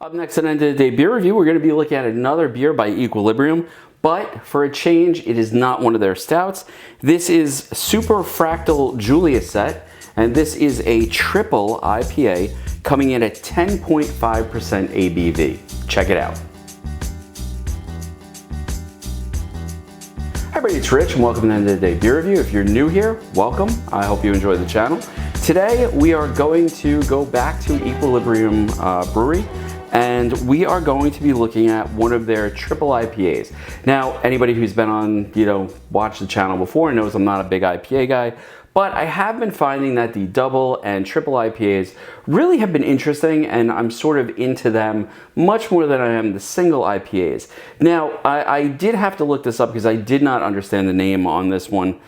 Up next on End of the Day Beer Review, we're going to be looking at another beer by Equilibrium, but for a change, it is not one of their stouts. This is Super Fractal Julia set, and this is a triple IPA coming in at 10.5% ABV. Check it out. Hi everybody, it's Rich and welcome to End of the Day Beer Review. If you're new here, welcome. I hope you enjoy the channel. Today we are going to go back to Equilibrium Brewery, and we are going to be looking at one of their triple IPAs. Now, anybody who's been on, watched the channel before knows I'm not a big IPA guy, but I have been finding that the double and triple IPAs really have been interesting, and I'm sort of into them much more than I am the single IPAs. Now, I did have to look this up because I did not understand the name on this one.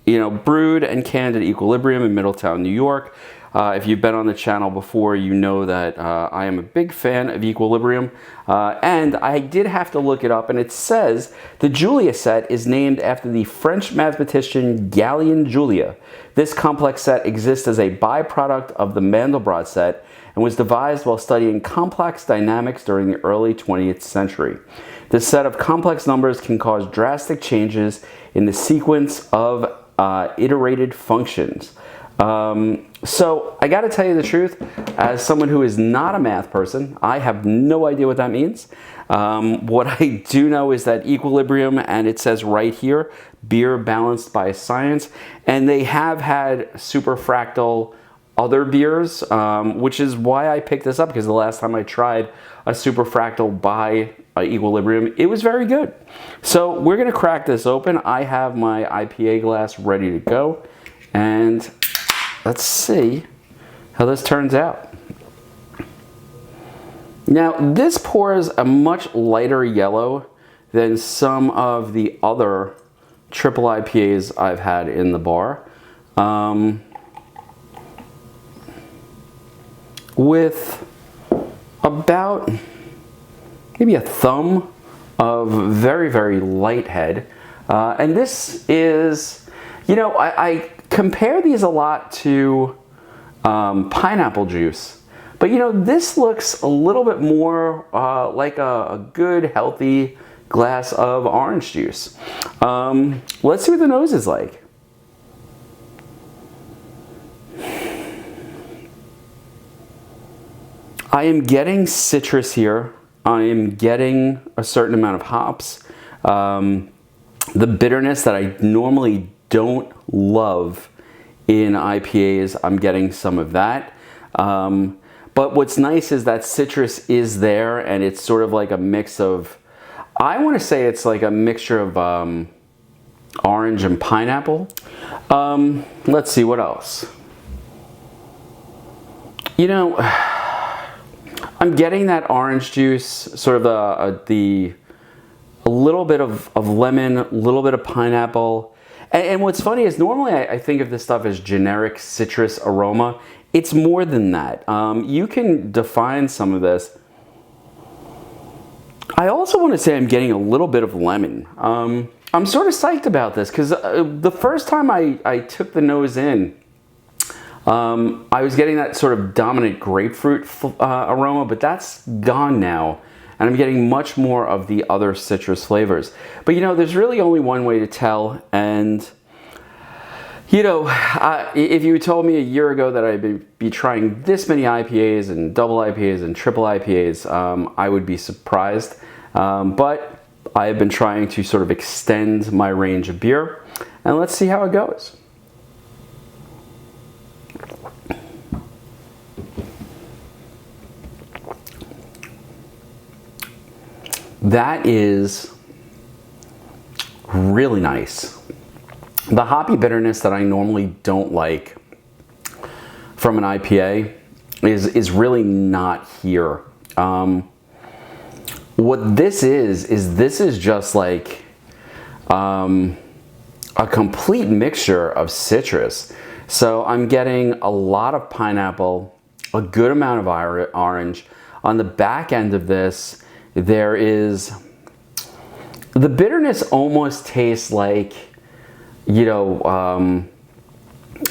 Brewed and canned at Equilibrium in Middletown, New York. If you've been on the channel before, you know that I am a big fan of Equilibrium. And I did have to look it up, and it says the Julia set is named after the French mathematician Gaston Julia. This complex set exists as a byproduct of the Mandelbrot set and was devised while studying complex dynamics during the early 20th century. This set of complex numbers can cause drastic changes in the sequence of iterated functions. So I got to tell you the truth, as someone who is not a math person, I have no idea what that means. What I do know is that Equilibrium, and it says right here, beer balanced by science, and they have had Super Fractal other beers, which is why I picked this up, because the last time I tried a Super Fractal by Equilibrium, it was very good. So we're going to crack this open. I have my IPA glass ready to go, and let's see how this turns out. Now, this pours a much lighter yellow than some of the other triple IPAs I've had in the bar. With about maybe a thumb of very, very light head. And this is, I compare these a lot to pineapple juice, but this looks a little bit more like a good, healthy glass of orange juice. Let's see what the nose is like. I am getting citrus here. I am getting a certain amount of hops. The bitterness that I normally don't love in IPAs, I'm getting some of that. But what's nice is that citrus is there, and it's sort of like a mix of, I want to say it's like a mixture of orange and pineapple. Let's see what else. I'm getting that orange juice, sort of a little bit of lemon, a little bit of pineapple. And what's funny is normally I think of this stuff as generic citrus aroma. It's more than that. You can define some of this. I also want to say I'm getting a little bit of lemon. I'm sort of psyched about this because the first time I took the nose in, I was getting that sort of dominant grapefruit aroma, but that's gone now. And I'm getting much more of the other citrus flavors. But there's really only one way to tell. And, if you told me a year ago that I'd be trying this many IPAs and double IPAs and triple IPAs, I would be surprised. But I have been trying to sort of extend my range of beer. And let's see how it goes. That is really nice. The hoppy bitterness that I normally don't like from an IPA is really not here. What this is just like a complete mixture of citrus. So I'm getting a lot of pineapple, a good amount of orange. On the back end of this, there is, the bitterness almost tastes like,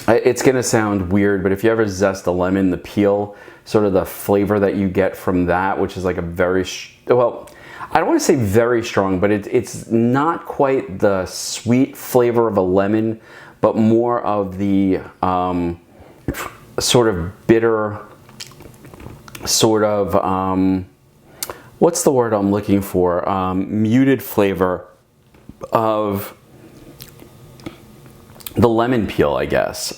it's gonna sound weird, but if you ever zest a lemon, the peel sort of the flavor that you get from that, which is like a very, well, I don't want to say very strong, but it's not quite the sweet flavor of a lemon, but more of the sort of bitter, sort of, what's the word I'm looking for? Muted flavor of the lemon peel, I guess.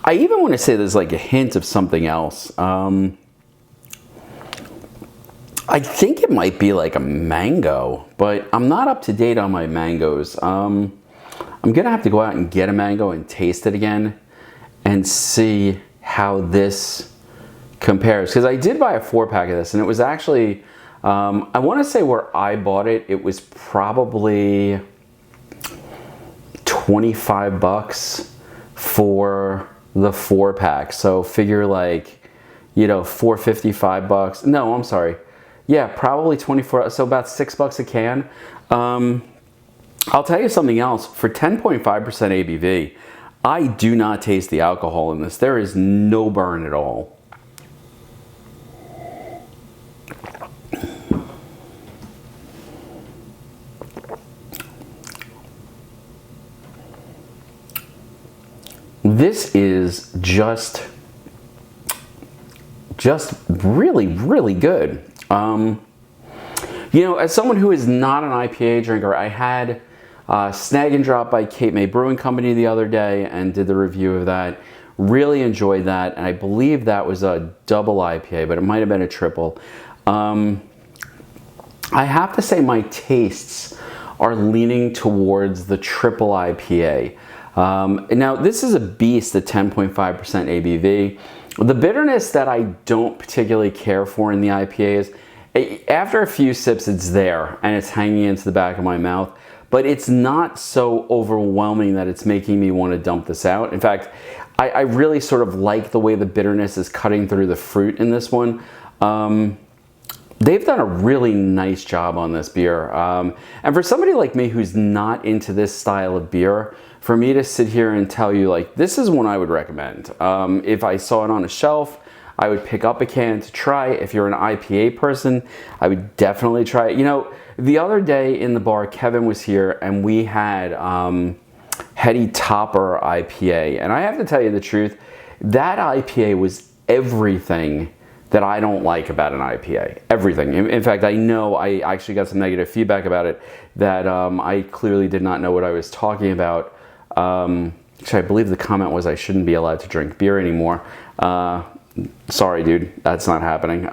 I even want to say there's like a hint of something else. I think it might be like a mango, but I'm not up to date on my mangoes. I'm gonna have to go out and get a mango and taste it again and see how this compares. Because I did buy a 4-pack of this, and it was actually, I want to say where I bought it, it was probably 25 bucks for the 4-pack. So figure like, you know, 4.55 bucks. No, I'm sorry. Yeah, probably 24, so about $6 a can. I'll tell you something else. For 10.5% ABV, I do not taste the alcohol in this. There is no burn at all. This is just really, really good. You know, as someone who is not an IPA drinker, I had Snag and Drop by Cape May Brewing Company the other day and did the review of that. Really enjoyed that, and I believe that was a double IPA, but it might have been a triple. I have to say my tastes are leaning towards the triple IPA. Now, this is a beast at 10.5% ABV. The bitterness that I don't particularly care for in the IPAs, after a few sips, it's there and it's hanging into the back of my mouth, but it's not so overwhelming that it's making me want to dump this out. In fact, I really sort of like the way the bitterness is cutting through the fruit in this one. They've done a really nice job on this beer. And for somebody like me who's not into this style of beer, for me to sit here and tell you, like, this is one I would recommend. If I saw it on a shelf, I would pick up a can to try. If you're an IPA person, I would definitely try it. You know, the other day in the bar, Kevin was here and we had Heady Topper IPA. And I have to tell you the truth, that IPA was everything that I don't like about an IPA. Everything. In fact, I know I actually got some negative feedback about it, that I clearly did not know what I was talking about. Actually, I believe the comment was I shouldn't be allowed to drink beer anymore. Sorry, dude, that's not happening.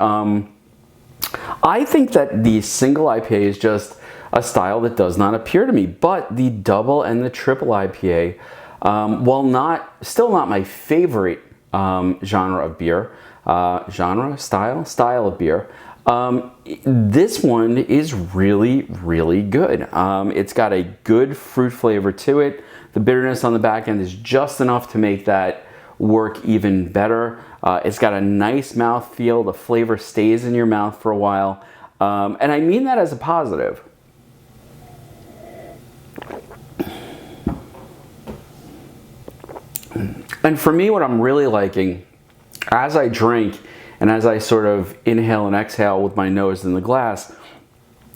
I think that the single IPA is just a style that does not appear to me, but the double and the triple IPA, while still not my favorite genre of beer, style of beer, this one is really, really good. It's got a good fruit flavor to it. The bitterness on the back end is just enough to make that work even better. It's got a nice mouth feel. The flavor stays in your mouth for a while. And I mean that as a positive. And for me, what I'm really liking as I drink and as I sort of inhale and exhale with my nose in the glass,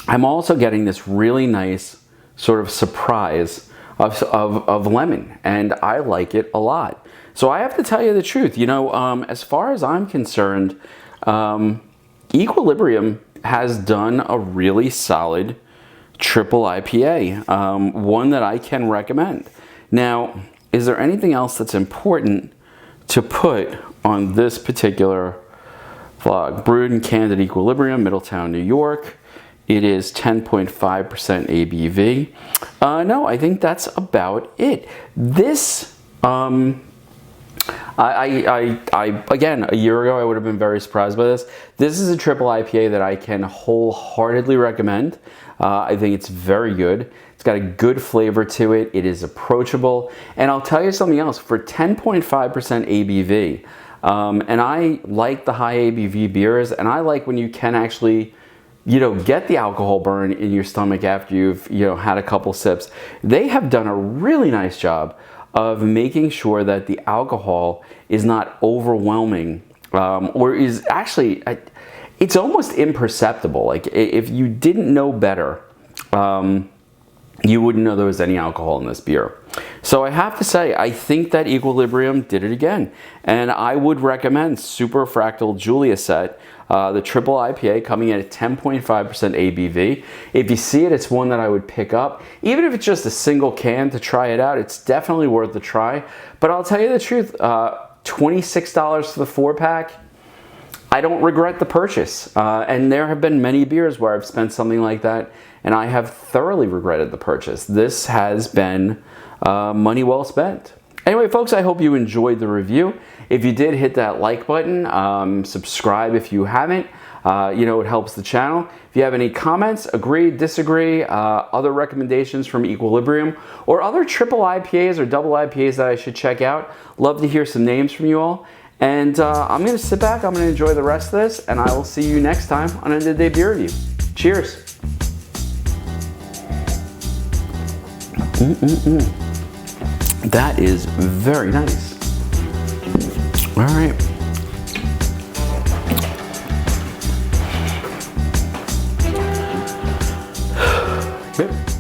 I'm also getting this really nice sort of surprise of lemon, and I like it a lot. So I have to tell you the truth, you know, as far as I'm concerned, Equilibrium has done a really solid triple IPA, one that I can recommend. Now, is there anything else that's important to put on this particular vlog? Brewed and canned at Equilibrium, Middletown, New York. It is 10.5% ABV. No, I think that's about it. This, again, a year ago, I would have been very surprised by this. This is a triple IPA that I can wholeheartedly recommend. I think it's very good. It's got a good flavor to it. It is approachable. And I'll tell you something else. For 10.5% ABV, and I like the high ABV beers, and I like when you can actually get the alcohol burn in your stomach after you've, had a couple sips. They have done a really nice job of making sure that the alcohol is not overwhelming, or is actually, it's almost imperceptible. Like if you didn't know better, you wouldn't know there was any alcohol in this beer. So I have to say, I think that Equilibrium did it again. And I would recommend Super Fractal Julia Set, the triple IPA, coming in at 10.5% ABV. If you see it, it's one that I would pick up. Even if it's just a single can to try it out, it's definitely worth the try. But I'll tell you the truth, $26 for the 4-pack, I don't regret the purchase. And there have been many beers where I've spent something like that, and I have thoroughly regretted the purchase. This has been money well spent. Anyway, folks, I hope you enjoyed the review. If you did, hit that like button. Subscribe if you haven't. It helps the channel. If you have any comments, agree, disagree, other recommendations from Equilibrium, or other triple IPAs or double IPAs that I should check out, love to hear some names from you all. And I'm going to sit back, I'm going to enjoy the rest of this, and I will see you next time on End of the Day Beer Review. Cheers. That is very nice. All right. Yep.